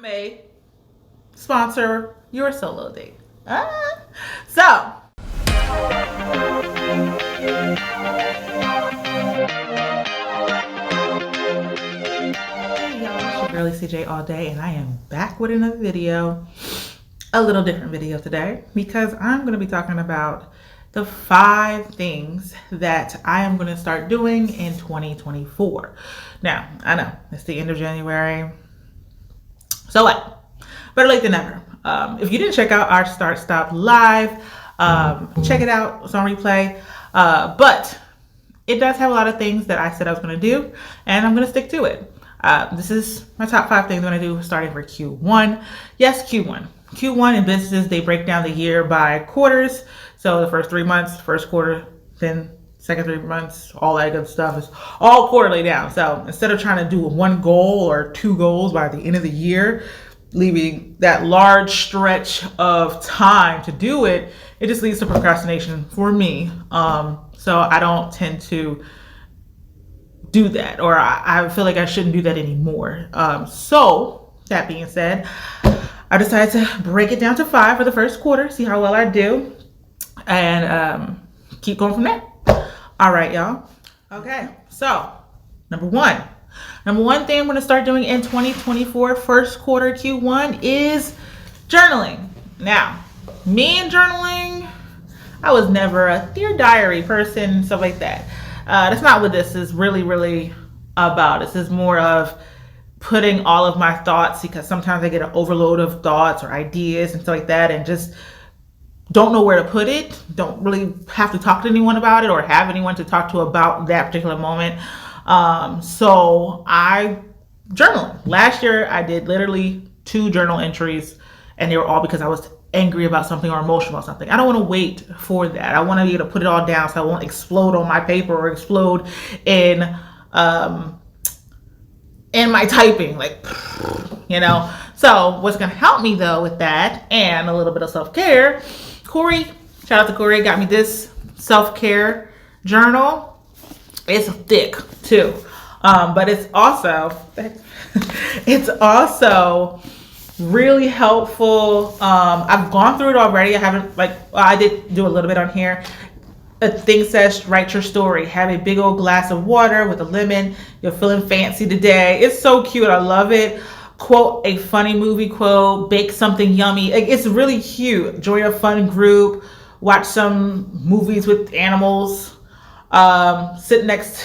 may sponsor your solo date. So, hey y'all, it's your girlie CJ all day, and I am back with another video. A little different video today because I'm going to be talking about the 5 things that I am going to start doing in 2024. Now, I know it's the end of January. So what? Better late than never. If you didn't check out our Start Stop Live, check it out. It's on replay. But it does have a lot of things that I said I was going to do, and I'm going to stick to it. This is my top 5 things I'm going to do starting for Q1. Yes, Q1. Q1 in businesses, they break down the year by quarters. So the first 3 months, first quarter, then second 3 months, all that good stuff is all quarterly down. So instead of trying to do 1 goal or 2 goals by the end of the year, leaving that large stretch of time to do it, it just leads to procrastination for me. So I don't tend to do that, or I feel like I shouldn't do that anymore. So that being said, I decided to break it down to 5 for the first quarter, see how well I do, and keep going from there. All right, y'all. Okay, so number one thing I'm going to start doing in 2024 first quarter Q1 is journaling. Now, me and journaling, I was never a Dear Diary person, stuff like that. That's not what this is really about. This is more of putting all of my thoughts, because sometimes I get an overload of thoughts or ideas and stuff like that, and just don't know where to put it. Don't really have to talk to anyone about it or have anyone to talk to about that particular moment. So I journal. Last year I did literally 2 journal entries, and they were all because I was angry about something or emotional about something. I don't want to wait for that. I want to be able to put it all down so I won't explode on my paper or explode in my typing, like, you know. So what's going to help me though with that and a little bit of self-care, Corey, shout out to Corey, got me this self-care journal. It's thick too, but it's also really helpful. I've gone through it already. I haven't, I did do a little bit on here. A thing says, write your story. Have a big old glass of water with a lemon. You're feeling fancy today. It's so cute. I love it. Quote a funny movie quote. Bake something yummy. It's really cute. Join a fun group. Watch some movies with animals. Sit next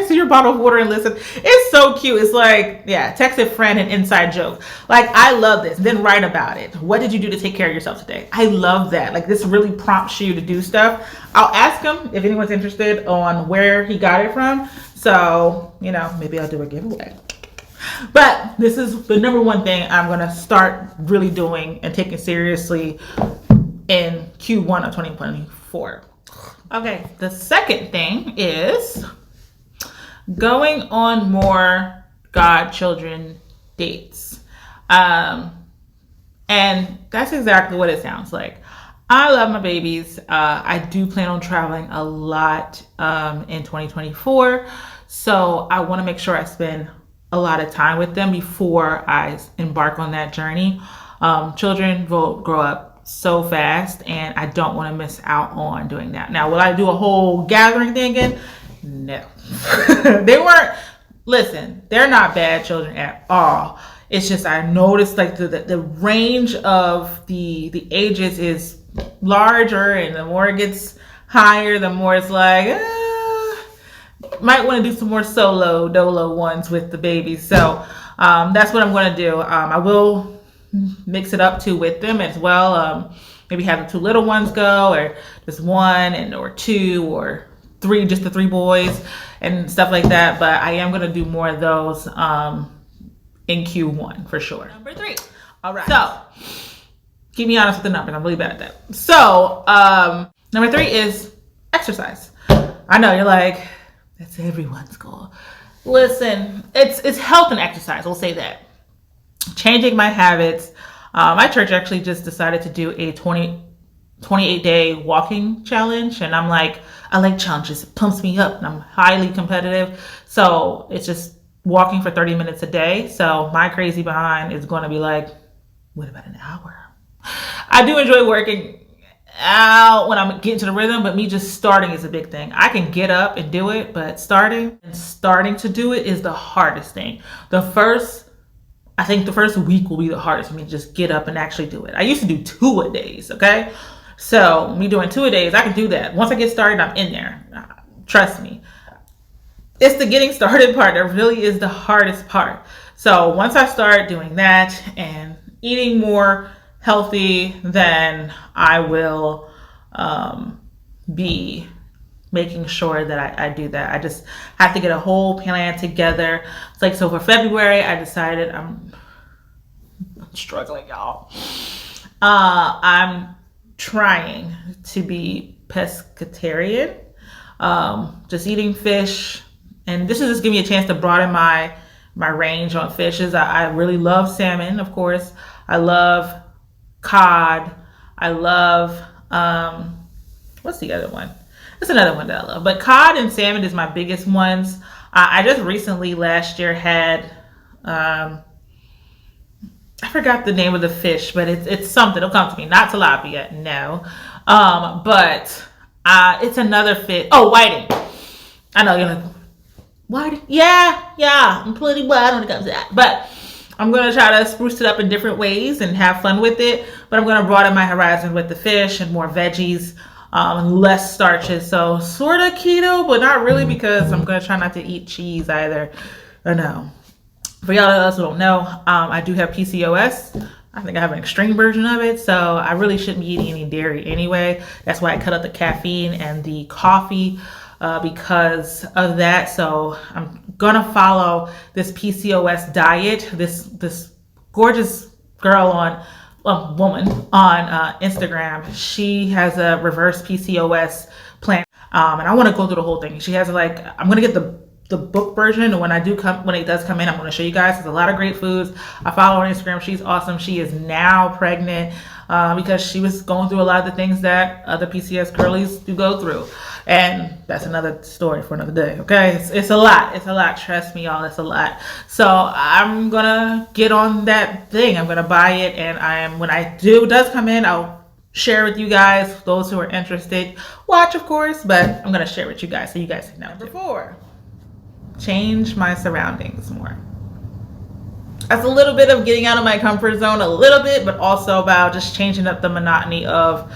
to your bottle of water and listen. It's so cute. It's like, yeah, text a friend an inside joke. Like, I love this. Then write about it. What did you do to take care of yourself today? I love that. Like, this really prompts you to do stuff. I'll ask him if anyone's interested on where he got it from. So, you know, maybe I'll do a giveaway. But this is the number 1 thing I'm going to start really doing and taking seriously in Q1 of 2024. Okay, the second thing is going on more godchildren dates. And that's exactly what it sounds like. I love my babies. I do plan on traveling a lot in 2024. So I want to make sure I spend a lot of time with them before I embark on that journey. Children will grow up so fast, and I don't want to miss out on doing that. Now, will I do a whole gathering thing again? No. They weren't, listen, they're not bad children at all. It's just I noticed like the range of the ages is larger, and the more it gets higher, the more it's like, might want to do some more solo dolo ones with the babies. So that's what I'm going to do. I will mix it up too with them as well. Maybe have the 2 little ones go, or just 1 or 2 or 3, just the 3 boys and stuff like that. But I am going to do more of those in Q1 for sure. Number 3. All right. So keep me honest with the numbers. I'm really bad at that. So number 3 is exercise. I know you're like, that's everyone's goal. Listen, it's health and exercise. We'll say that. Changing my habits. My church actually just decided to do a 28-day walking challenge, and I'm like, I like challenges. It pumps me up, and I'm highly competitive. So it's just walking for 30 minutes a day. So my crazy behind is going to be like, what about an hour? I do enjoy working out when I'm getting to the rhythm, but me just starting is a big thing. I can get up and do it, but starting to do it is the hardest thing. I think the first week will be the hardest for me to just get up and actually do it. I used to do 2-a-days, okay? So me doing 2-a-days, I can do that. Once I get started, I'm in there. Trust me. It's the getting started part that really is the hardest part. So once I start doing that and eating more healthy, then I will be making sure that I do that. I just have to get a whole plan together. It's like, so for February, I decided I'm struggling, y'all. I'm trying to be pescatarian, just eating fish. And this is just giving me a chance to broaden my range on fishes. I really love salmon, of course. I love cod. I love, what's the other one? That's another one that I love. But cod and salmon is my biggest ones. I just recently, last year, had, I forgot the name of the fish, but it's something. It'll come to me. Not tilapia, no. But it's another fish. Oh, whiting. I know, you're like, whiting? Yeah, I'm pretty wild when it comes to that. But I'm going to try to spruce it up in different ways and have fun with it. But I'm going to broaden my horizon with the fish and more veggies. Less starches, so sort of keto, but not really, because I'm gonna try not to eat cheese either. I know. For y'all else who don't know, I do have PCOS. I think I have an extreme version of it, so I really shouldn't be eating any dairy anyway. That's why I cut out the caffeine and the coffee because of that. So I'm gonna follow this PCOS diet. This gorgeous girl woman on Instagram, she has a reverse PCOS plan, and I want to go through the whole thing. She has like, I'm gonna get the book version, and when it does come in, I'm going to show you guys. There's a lot of great foods. I follow her on Instagram. She's awesome. She is now pregnant because she was going through a lot of the things that other PCOS girlies do go through. And that's another story for another day, okay? It's a lot. It's a lot. Trust me, y'all. It's a lot. So I'm going to get on that thing. I'm going to buy it. And when it does come in, I'll share with you guys, those who are interested. Watch, of course, but I'm going to share with you guys so you guys can know. Number 4. Change my surroundings more. That's a little bit of getting out of my comfort zone a little bit, but also about just changing up the monotony of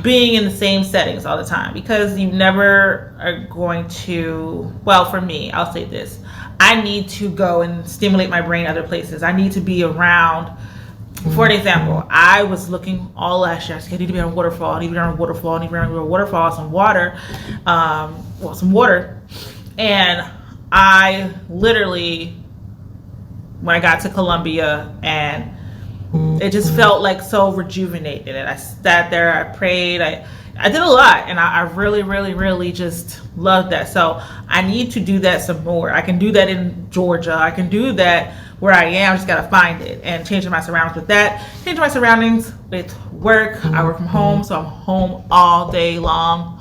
being in the same settings all the time, because you never are going to, well, for me, I'll say this, I need to go and stimulate my brain other places. I need to be around. For an example, I was looking all last year. I said, I need to be on a waterfall. I need to be on a waterfall. I need to be on a waterfall, some water, some water. And I literally, when I got to Colombia, and it just felt like so rejuvenated. And I sat there, I prayed, I did a lot, and I really, really, really just loved that. So I need to do that some more. I can do that in Georgia. I can do that where I am. I just got to find it and changing my surroundings with that. Changing my surroundings with work. I work from home, so I'm home all day long.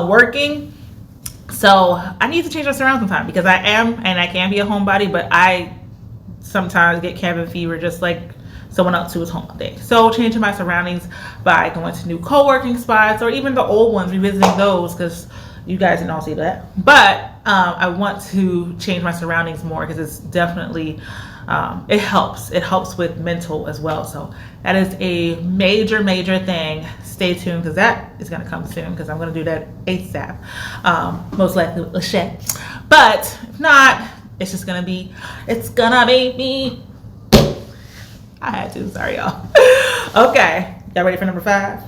Working. So I need to change my surroundings sometime, because I am, and I can be a homebody, but I sometimes get cabin fever just like someone else who is home all day. So changing my surroundings by going to new co-working spots, or even the old ones, revisiting those, because you guys didn't all see that. But I want to change my surroundings more, because it's definitely, it helps with mental as well. So that is a major, major thing. Stay tuned, because that is going to come soon, because I'm going to do that ASAP, most likely with Lachey. But if not, it's just going to be, it's going to be me. I had to, sorry y'all. Okay, y'all ready for number 5?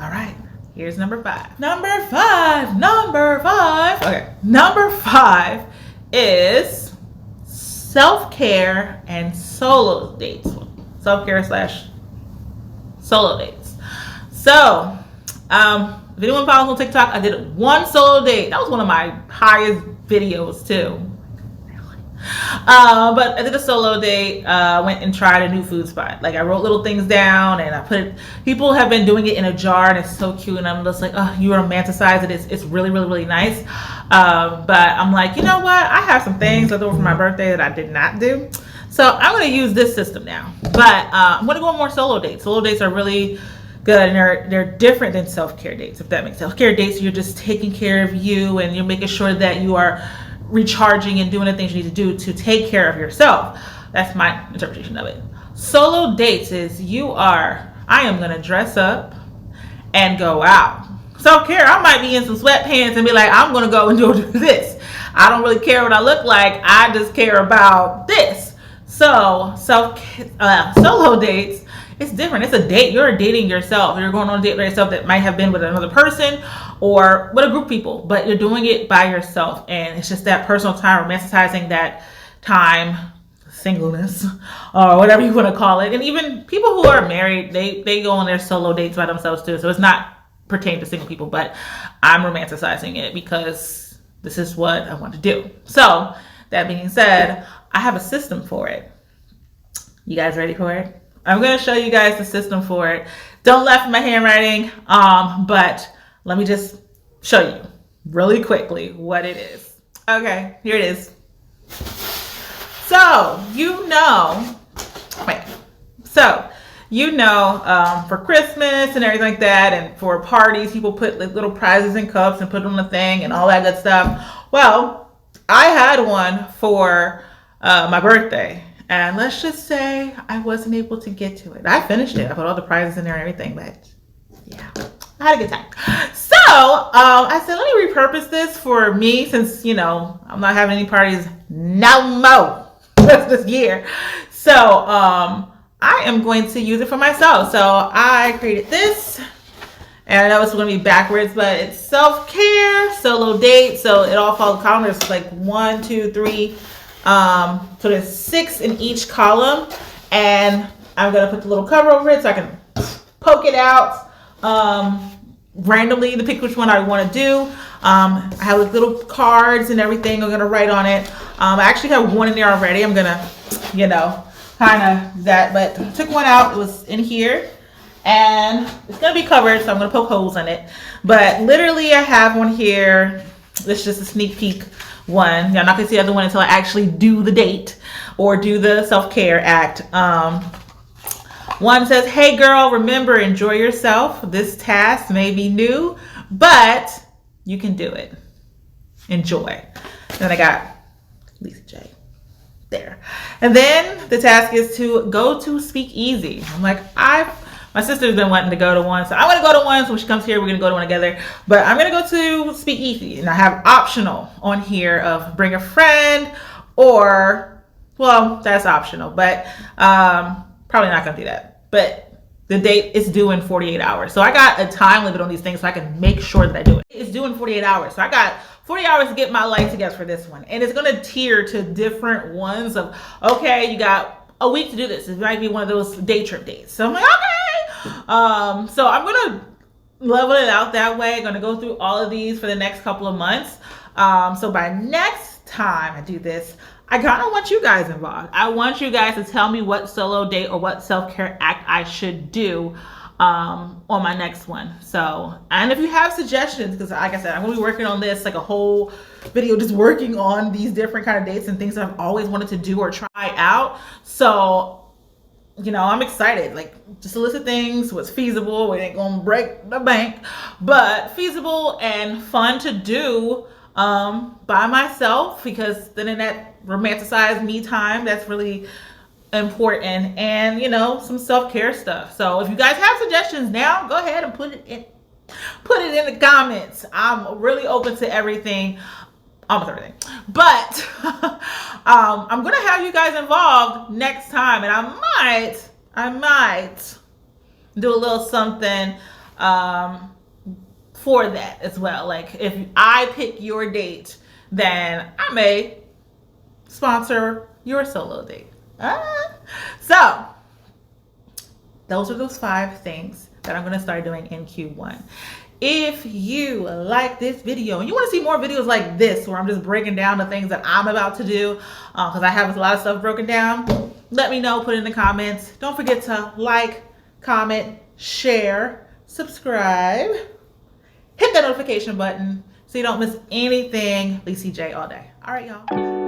All right, here's number 5. Number 5. Okay, number 5 is self-care and solo dates. Self-care / solo dates. So, if anyone follows on TikTok, I did one solo date. That was one of my highest videos too. But I did a solo date. Went and tried a new food spot. Like I wrote little things down, and I put it. People have been doing it in a jar, and it's so cute. And I'm just like, oh, you romanticize it. It's really really really nice. But I'm like, you know what? I have some things left over for my birthday that I did not do, so I'm gonna use this system now. But I'm gonna go on more solo dates. Solo dates are really good, and they're different than self-care dates, if that makes sense. Self-care dates, you're just taking care of you, and you're making sure that you are recharging and doing the things you need to do to take care of yourself. That's my interpretation of it. Solo dates is I am gonna dress up and go out. Self-care, I might be in some sweatpants and be like, I'm gonna go and do this. I don't really care what I look like. I just care about this. So solo dates, it's different. It's a date. You're dating yourself. You're going on a date by yourself that might have been with another person or with a group of people, but you're doing it by yourself. And it's just that personal time, romanticizing that time, singleness, or whatever you want to call it. And even people who are married, they go on their solo dates by themselves too. So it's not pertaining to single people, but I'm romanticizing it because this is what I want to do. So that being said, I have a system for it. You guys ready for it? I'm going to show you guys the system for it. Don't laugh at my handwriting, but let me just show you really quickly what it is. Okay, here it is. So, for Christmas and everything like that, and for parties, people put like little prizes in cups and put them on the thing and all that good stuff. Well, I had one for my birthday. And let's just say I wasn't able to get to it. I finished it. I put all the prizes in there and everything, but yeah, I had a good time. So I said, let me repurpose this for me since, I'm not having any parties no more this year. So I am going to use it for myself. So I created this. And I know it's going to be backwards, but it's self-care, solo date. So it all follows columns. There's like 1, 2, 3. So there's 6 in each column, and I'm gonna put the little cover over it so I can poke it out randomly to pick which one I want to do. I have like little cards and everything I'm gonna write on it. I actually have one in there already. I'm gonna, kind of that, but I took one out. It was in here, and it's gonna be covered, so I'm gonna poke holes in it. But literally, I have one here. It's just a sneak peek one. Y'all not gonna see the other one until I actually do the date or do the self-care act. One says, hey girl, remember, enjoy yourself. This task may be new, but you can do it. Enjoy. And then I got Lisa J there. And then the task is to go to Speakeasy. I'm like, my sister's been wanting to go to one, so I'm gonna go to one. So when she comes here, we're gonna go to one together. But I'm gonna go to Speakeasy, and I have optional on here of bring a friend, or, well, that's optional, but probably not gonna do that. But the date is due in 48 hours, so I got a time limit on these things, so I can make sure that I do it. It's due in 48 hours, so I got 40 hours to get my life together for this one, and it's gonna tier to different ones of, okay, you got a week to do this. It might be one of those day trip days. So I'm like, okay. So I'm gonna level it out that way. I'm gonna go through all of these for the next couple of months. So by next time I do this, I kind of want you guys involved. I want you guys to tell me what solo date or what self-care act I should do on my next one. So, and if you have suggestions, because like I said, I'm gonna be working on this, like a whole video just working on these different kind of dates and things that I've always wanted to do or try out. So, I'm excited, like, just to list of things, what's feasible. We ain't gonna break the bank, but feasible and fun to do by myself, because then in that romanticized me time, that's really important. And some self-care stuff. So if you guys have suggestions now, go ahead and put it in the comments. I'm really open to everything, almost everything, but I'm gonna have you guys involved next time, and I might do a little something for that as well. Like if I pick your date, then I may sponsor your solo date. So those are those 5 things that I'm going to start doing in Q1. If you like this video and you want to see more videos like this where I'm just breaking down the things that I'm about to do, because I have a lot of stuff broken down, let me know, put it in the comments. Don't forget to like, comment, share, subscribe, hit that notification button so you don't miss anything. Lacey J all day. All right, y'all.